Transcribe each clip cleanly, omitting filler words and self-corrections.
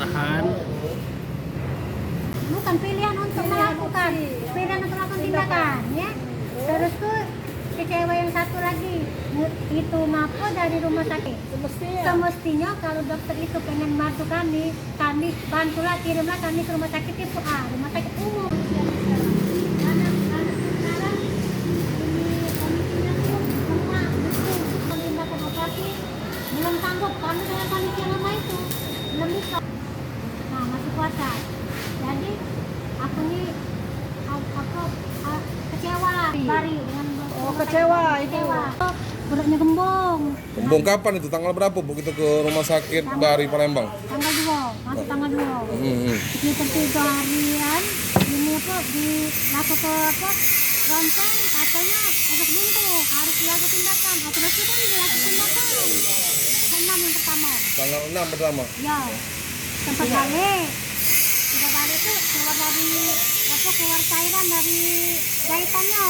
bertahan. Bukan pilihan untuk melakukan tindakan, ya. Terus tuh si cewek yang satu lagi itu mampu dari rumah sakit. Semestinya kalau dokter itu pengen bantu kami bantulah, kirimlah kami ke rumah sakit tipe A, rumah sakit umum. Anak sekarang ini kondisinya tuh lemah, betul. Tindakan operasi belum sanggup karena dengan kondisi yang lama itu belum bisa. Nah, masih puasa. Jadi aku nih kecewa lah Bari dengan kecewa itu. perutnya gembung. Gembung kapan itu? Tanggal berapa Bu kita ke rumah sakit Bari Palembang? Tanggal 2, masuk tanggal 2. Sekitar 3 harian ini dilakukan ronsen, katanya efek buntu, harus dilakukan tindakan. Operasi kan dilakukan tindakan. 6 yang pertama. Tanggal 6 pertama. Ya, sempat balik. Tidak balik itu keluar cairan dari jahitannya.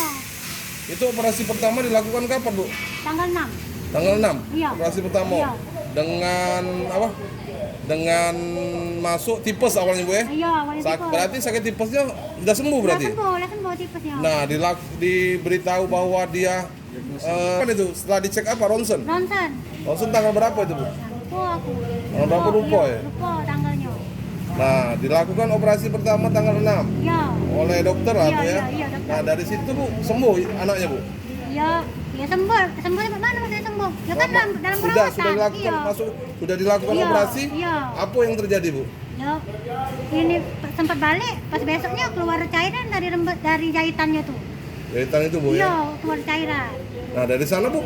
Itu operasi pertama dilakukan kapan Bu? Tanggal 6. Tanggal 6? Iya. Operasi pertama? Iya. Dengan apa? Dengan masuk tipes awalnya Bu ya? Iya, awalnya tipes. Berarti sakit tipesnya sudah sembuh berarti? Udah sembuh tipesnya. Nah, diberitahu bahwa dia kan itu setelah dicek apa? Ronsen? Ronsen tanggal berapa itu Bu? Lupa aku. Tanggal berapa lupa ya? Lupa tanggalnya. Nah, dilakukan operasi pertama tanggal 6 Iya. oleh dokter lah Bu ya? Iya, dokter. Nah, dari situ Bu sembuh anaknya Bu? Iya, ya sembuh. Sembuhnya mana maksudnya sembuh? Ya kan dalam perawatan. Sudah dilakukan sudah dilakukan Iya, operasi? iya. Apa yang terjadi Bu? Ya, ini sempat balik, pas besoknya keluar cairan dari jahitannya tuh. Jahitan itu Bu Iya, ya? keluar cairan. Nah, dari sana Bu?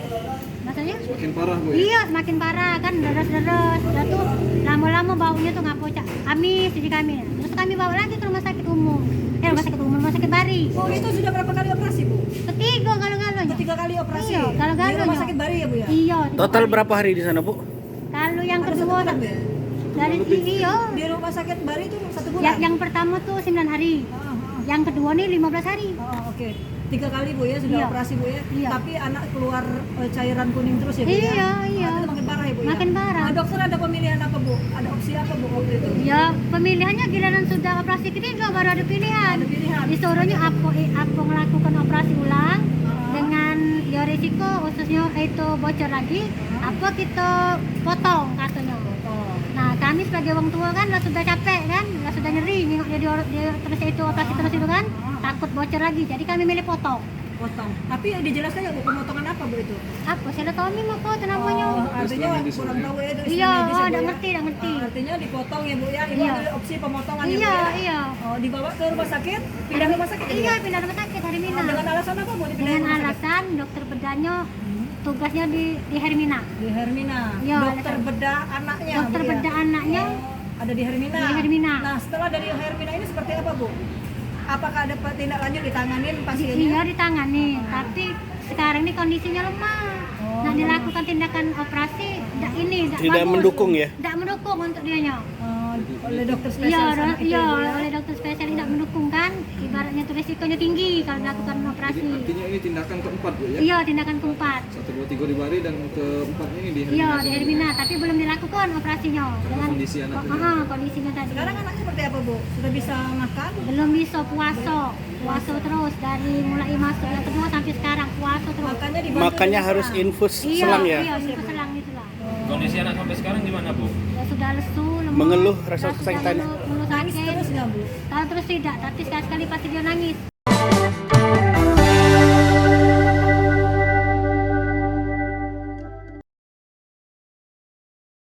Maksudnya? Makin parah Bu ya? Iya, semakin parah kan, deres-deres. Udah tuh lama-lama baunya tuh nggak pocak. Jadi kami. Terus kami bawa lagi ke rumah sakit umum. Rumah sakit Bari. Oh, itu sudah berapa kali operasi, Bu? Ketiga galau-galaunya. 3 kali operasi. Iya, galau-galaunya. Di rumah sakit Bari ya, Bu ya? Iya. Total berapa hari di sana Bu? Kalau yang Ada kedua 1 bulan, Bu ya? dari iya. Di rumah sakit Bari itu 1 bulan. Yang pertama tuh 9 hari. Yang kedua nih 15 hari. Oh, oke. 3 kali Bu ya sudah Iya. operasi Bu ya. Iya. Tapi anak keluar cairan kuning terus ya Bu ya. Iya. Itu makin parah ya Bu ya. Makin parah. Nah, dokter ada pemilihan apa Bu? Ada opsi apa Bu waktu itu? Ya, pemilihannya giliran sudah operasi ketiga baru ada pilihan. Ada pilihan. Disuruhnya apa melakukan operasi ulang dengan ya risiko khususnya itu bocor lagi, apa kita potong katanya. Nah, kami sebagai orang tua kan sudah capek kan, sudah nyeri nengok dia terus itu operasi terus itu kan, takut bocor lagi. Jadi kami milih potong. Tapi dijelaskan ya Bu, pemotongan apa Bu itu? Apa? Selotomi apa itu namanya? Artinya kurang tahu ya itu Iya, istilah medis ya, Bu, enggak ya? ngerti. Artinya dipotong ya Bu ya, ini Iya. ada opsi pemotongan ya Bu Iya, ya? iya. Oh, dibawa ke rumah sakit, pindah rumah sakit ya, Bu? Iya, pindah rumah sakit hari Mina. Dengan alasan apa Bu dipindah Dengan rumah sakit? alasan dokter bedanya tugasnya di Hermina. Di Hermina. Iya, Dokter bedah anaknya. Dokter Bu, ya? bedah anaknya Ada di Hermina. di Hermina. Nah, setelah dari Hermina ini seperti apa Bu? Apakah ada tindak lanjut ditanganin pasiennya? Iya ditangani, tapi sekarang ini kondisinya lemah. Nah dilakukan tindakan operasi, Tidak mendukung ya? Tidak mendukung untuk dianya. Oleh dokter Iya, spesialis anak itu, iya, Bu, ya? oleh dokter spesialis tidak mendukung kan. Ibaratnya itu resikonya tinggi kalau dilakukan operasi. Artinya ini tindakan keempat Bu ya? Iya, tindakan keempat. 1, 2, 3 di Bari dan keempatnya ini di Hermina. Iya, di Hermina, tapi belum dilakukan operasinya. Dengan kondisi anak itu. kondisinya tadi. Sekarang anaknya seperti apa Bu? Sudah bisa makan? Belum bisa puasa terus dari mulai masuk yang kedua sampai sekarang puasa terus. Makanya harus infus Iya, selang ya? Iya, infus selang itulah. Kondisi anak sampai sekarang gimana Bu? Ya sudah lesu, lemah. Mengeluh rasa sudah kesakitannya? mengeluh Nangis sakit. terus nggak Bu? Kalau terus tidak, tapi sekali-sekali pasti dia nangis.